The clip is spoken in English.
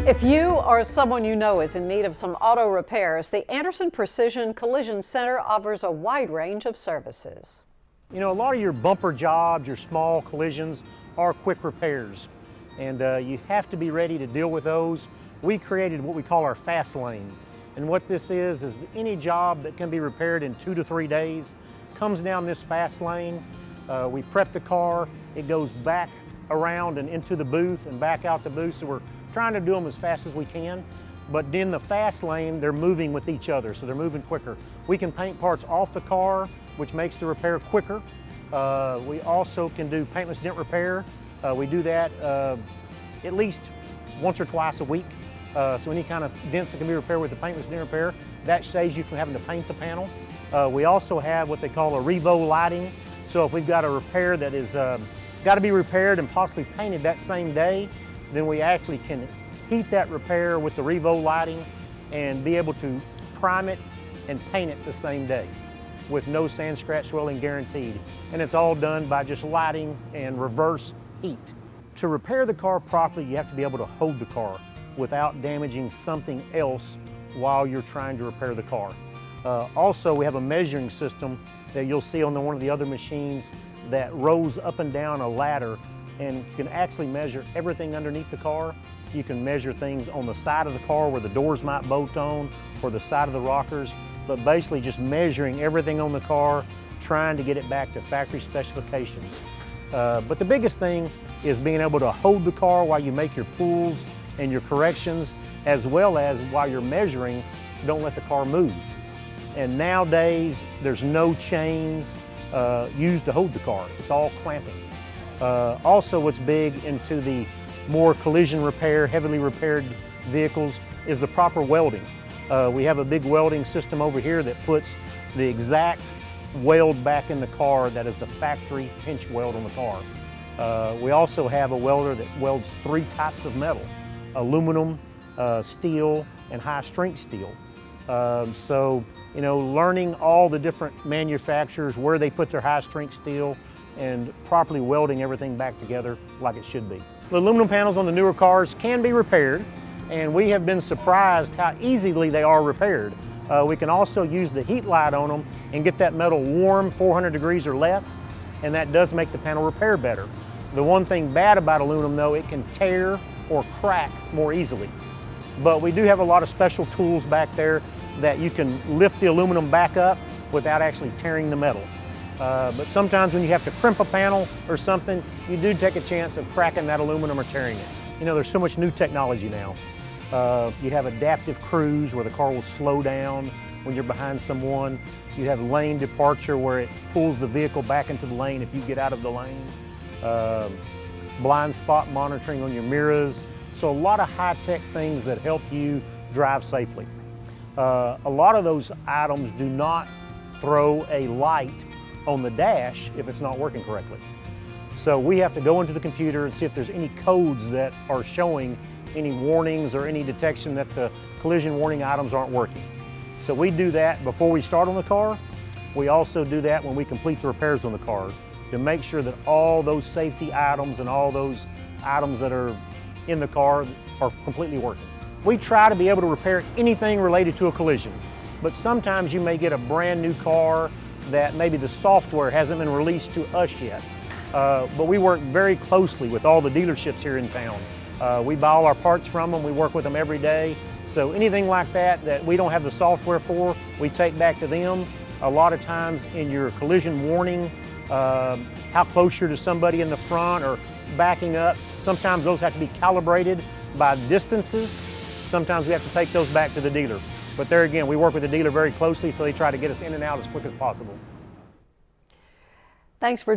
If you or someone you know is in need of some auto repairs, the Anderson Precision Collision Center offers a wide range of services. You know, a lot of your bumper jobs, your small collisions are quick repairs, and you have to be ready to deal with those. We created what we call our fast lane, and what this is any job that can be repaired in 2 to 3 days comes down this fast lane. We prep the car, it goes back around and into the booth and back out the booth, so we're trying to do them as fast as we can. But in the fast lane, they're moving with each other, so they're moving quicker. We can paint parts off the car, which makes the repair quicker. We also can do paintless dent repair. We do that at least once or twice a week. So any kind of dents that can be repaired with the paintless dent repair, that saves you from having to paint the panel. We also have what they call a Revo lighting. So if we've got a repair that is got to be repaired and possibly painted that same day, then we actually can heat that repair with the Revo lighting and be able to prime it and paint it the same day with no sand, scratch, swelling guaranteed. And it's all done by just lighting and reverse heat. To repair the car properly, you have to be able to hold the car without damaging something else while you're trying to repair the car. Also, we have a measuring system that you'll see on one of the other machines that rolls up and down a ladder and can actually measure everything underneath the car. You can measure things on the side of the car where the doors might bolt on, or the side of the rockers, but basically just measuring everything on the car, trying to get it back to factory specifications. But the biggest thing is being able to hold the car while you make your pulls and your corrections, as well as while you're measuring, don't let the car move. And nowadays, there's no chains used to hold the car. It's all clamping. Also, what's big into the more collision repair, heavily repaired vehicles is the proper welding. We have a big welding system over here that puts the exact weld back in the car that is the factory pinch weld on the car. We also have a welder that welds 3 types of metal: aluminum, steel, and high strength steel. So, you know, learning all the different manufacturers, where they put their high strength steel, and properly welding everything back together like it should be. The aluminum panels on the newer cars can be repaired, and we have been surprised how easily they are repaired. We can also use the heat light on them and get that metal warm, 400 degrees or less, and that does make the panel repair better. The one thing bad about aluminum though, it can tear or crack more easily. But we do have a lot of special tools back there that you can lift the aluminum back up without actually tearing the metal. But sometimes when you have to crimp a panel or something, you do take a chance of cracking that aluminum or tearing it. You know, there's so much new technology now. You have adaptive cruise where the car will slow down when you're behind someone. You have lane departure where it pulls the vehicle back into the lane if you get out of the lane. Blind spot monitoring on your mirrors. So a lot of high-tech things that help you drive safely. A lot of those items do not throw a light on the dash if it's not working correctly. So we have to go into the computer and see if there's any codes that are showing any warnings or any detection that the collision warning items aren't working. So we do that before we start on the car. We also do that when we complete the repairs on the car to make sure that all those safety items and all those items that are in the car are completely working. We try to be able to repair anything related to a collision, but sometimes you may get a brand new car that maybe the software hasn't been released to us yet. But we work very closely with all the dealerships here in town. We buy all our parts from them, we work with them every day. So anything like that we don't have the software for, we take back to them. A lot of times in your collision warning, how close you're to somebody in the front or backing up, sometimes those have to be calibrated by distances. Sometimes we have to take those back to the dealer. But there again, we work with the dealer very closely, so they try to get us in and out as quick as possible. Thanks for